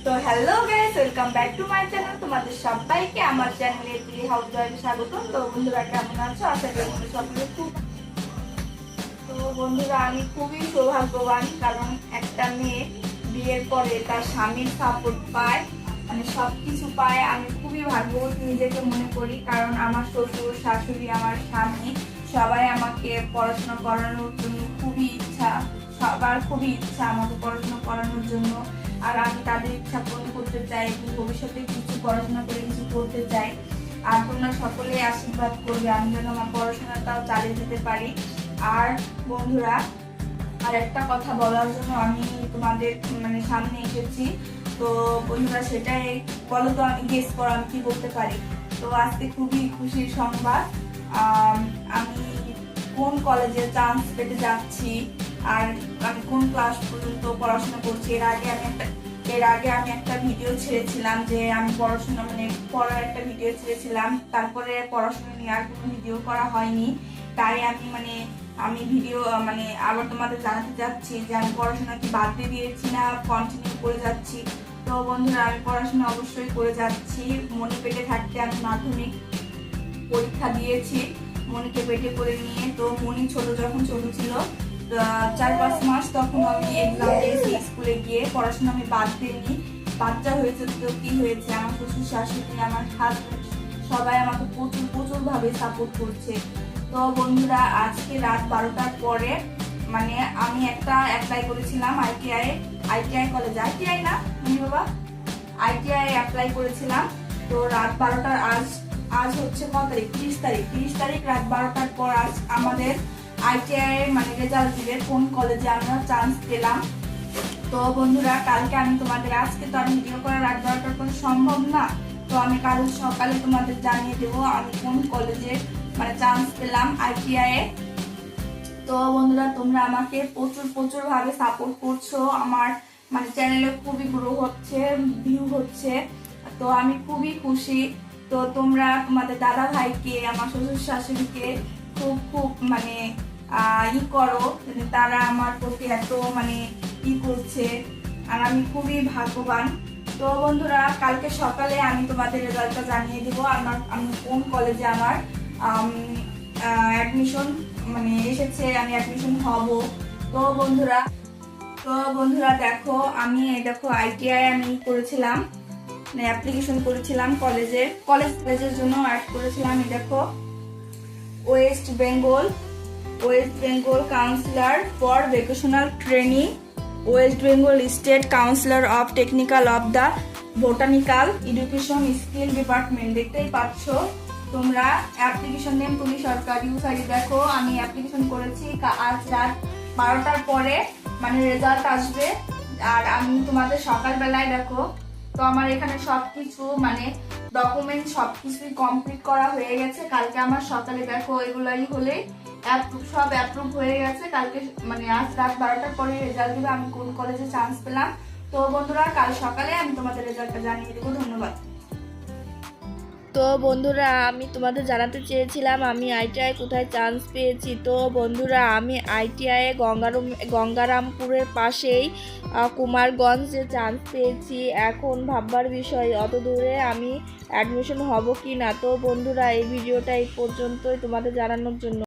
তো hello guys, welcome back to my channel. তোমাদের সবাইকে আমার চ্যানেলে প্লে হাউস জয়েন্টে স্বাগতম। তো বন্ধুরা, কেমন আছো? আশা করি তোমরা সকলে খুব। তো বন্ধুরা, আমি খুবই সৌভাগ্যবান, কারণ একটা মেয়ে বিয়ের পরে তার স্বামীর সাপোর্ট পায়, মানে সবকিছু পায়। আমি খুবই ভাগ্যবতী নিজেকে মনে করি, কারণ আমার শ্বশুর শাশুড়ি, আমার স্বামী সবাই আমাকে পড়াশোনা করানোর জন্য খুবই ইচ্ছা। সবার খুবই ইচ্ছা আমাকে পড়াশোনা করানোর জন্য। আর আমি তাদের ইচ্ছা পূরণ করতে চাই, ভবিষ্যতে কিছু পড়াশোনা করে কিছু করতে চাই। আর তোমরা সকলে আশীর্বাদ করবে আমি যেন আমার পড়াশোনাটাও চালিয়ে যেতে পারি। আর বন্ধুরা, আর একটা কথা বলার জন্য আমি তোমাদের সামনে এসেছি। তো বন্ধুরা, সেটাই বলো তো, আমি গেস করো আমি কি বলতে পারি। তো আজকে খুবই খুশির সংবাদ। আমি কোন কলেজে চান্স পেতে যাচ্ছি, আর আমি কোন ক্লাস পর্যন্ত পড়াশোনা করছি। এর আগে আমি একটা ভিডিও ছেড়েছিলাম, যে আমি পড়াশোনা পড়ার একটা ভিডিও ছেড়েছিলাম। তারপরে পড়াশোনা নিয়ে আর কোনো ভিডিও করা হয়নি। তাই আমি ভিডিও আবার তোমাদের জানাতে চাচ্ছি যে আমি পড়াশোনা কি বাদ দিয়ে দিয়েছি না কন্টিনিউ করে যাচ্ছি। তো বন্ধুরা, আমি পড়াশোনা অবশ্যই করে যাচ্ছি। মনে পেটে থাকতে আমি মাধ্যমিক পরীক্ষা দিয়েছি, মনিকে পেটে করে নিয়ে। তো মনি যখন ছোট ছিল, 4-5 মাস, তখন আমি এক্সাম দিয়েছি স্কুলে গিয়ে। পড়াশোনা আমি বাদ দিইনি। বাচ্চা হয়েছে তো কি হয়েছে, আমার শ্বশুর শাশুড়ি, আমার হাজবেন্ড সবাই আমাকে প্রচুর ভাবে সাপোর্ট করছে। তো বন্ধুরা, আজকে রাত 12টার পরে আমি একটা অ্যাপ্লাই করেছিলাম আইটিআই কলেজে। আইটিআই না বাবা, আইটিআই অ্যাপ্লাই করেছিলাম। তো রাত 12টার আজ হচ্ছে কত তারিখ? 30 তারিখ রাত 12টার পর আজ আমাদের আইটিআই রেজাল্ট দিবে, কোন কলেজে আমরা চান্স পেলাম। তো বন্ধুরা, কালকে আমি তোমাদের, আজকে তো আমি ভিডিও করা রাত 12টার পর সম্ভব না, তো আমি কাল সকালে তোমাদের জানিয়ে দেবো আমি কোন কলেজে চান্স পেলাম আইটিআই এ। তো বন্ধুরা, তোমরা আমাকে প্রচুর ভাবে সাপোর্ট করছো। আমার চ্যানেলে খুবই গ্রো হচ্ছে, ভিউ হচ্ছে। তো আমি খুবই খুশি। তো তোমরা তোমাদের দাদা ভাইকে, আমার শ্বশুর শাশুড়িকে খুব ই করো, তারা আমার প্রতি এত ই করছে। আর আমি খুবই ভাগ্যবান। তো বন্ধুরা, কালকে সকালে আমি তোমাদের রেজাল্টটা জানিয়ে দিব আমি কোন কলেজে আমার অ্যাডমিশন এসেছে, আমি অ্যাডমিশন হব। তো বন্ধুরা দেখো আইটিআই আমি করেছিলাম, অ্যাপ্লিকেশন করেছিলাম কলেজের জন্য অ্যাড করেছিলাম। দেখো, West Bengal councillor for vocational training, West Bengal state councillor of technical of the botanical education skill department. দেখতেই পাচ্ছ তোমরা, অ্যাপ্লিকেশন নেম তুলি সরকার, ইউসাইডি। দেখো, আমি অ্যাপ্লিকেশন করেছি। আজ রাত 12টার পরে রেজাল্ট আসবে। আর আমি তোমাদের সকালবেলায় দেখো, তো আমার এখানে সবকিছু ডকুমেন্ট সবকিছুই কমপ্লিট করা হয়ে গেছে। কালকে আমার সকালে দেখো এগুলাই হলে সব অ্যাপ্রুভ হয়ে গেছে। কালকে আজ রাত 12টার পরে রেজাল্ট দিবে আমি কোন কলেজে চান্স পেলাম। তো বন্ধুরা, কাল সকালে আমি তোমাদের রেজাল্টটা জানিয়ে দেবো। ধন্যবাদ। তো বন্ধুরা, আমি তোমাদের জানাতে চেয়েছিলাম আমি আইটিআই কোথায় চান্স পেয়েছি। তো বন্ধুরা, আমি আইটিআই গঙ্গারামপুরের পাশেই কুমারগঞ্জে চান্স পেয়েছি। এখন ভাববার বিষয় অত দূরে আমি অ্যাডমিশন হব কি না। তো বন্ধুরা, এই ভিডিওটা এই পর্যন্তই তোমাদের জানানোর জন্য।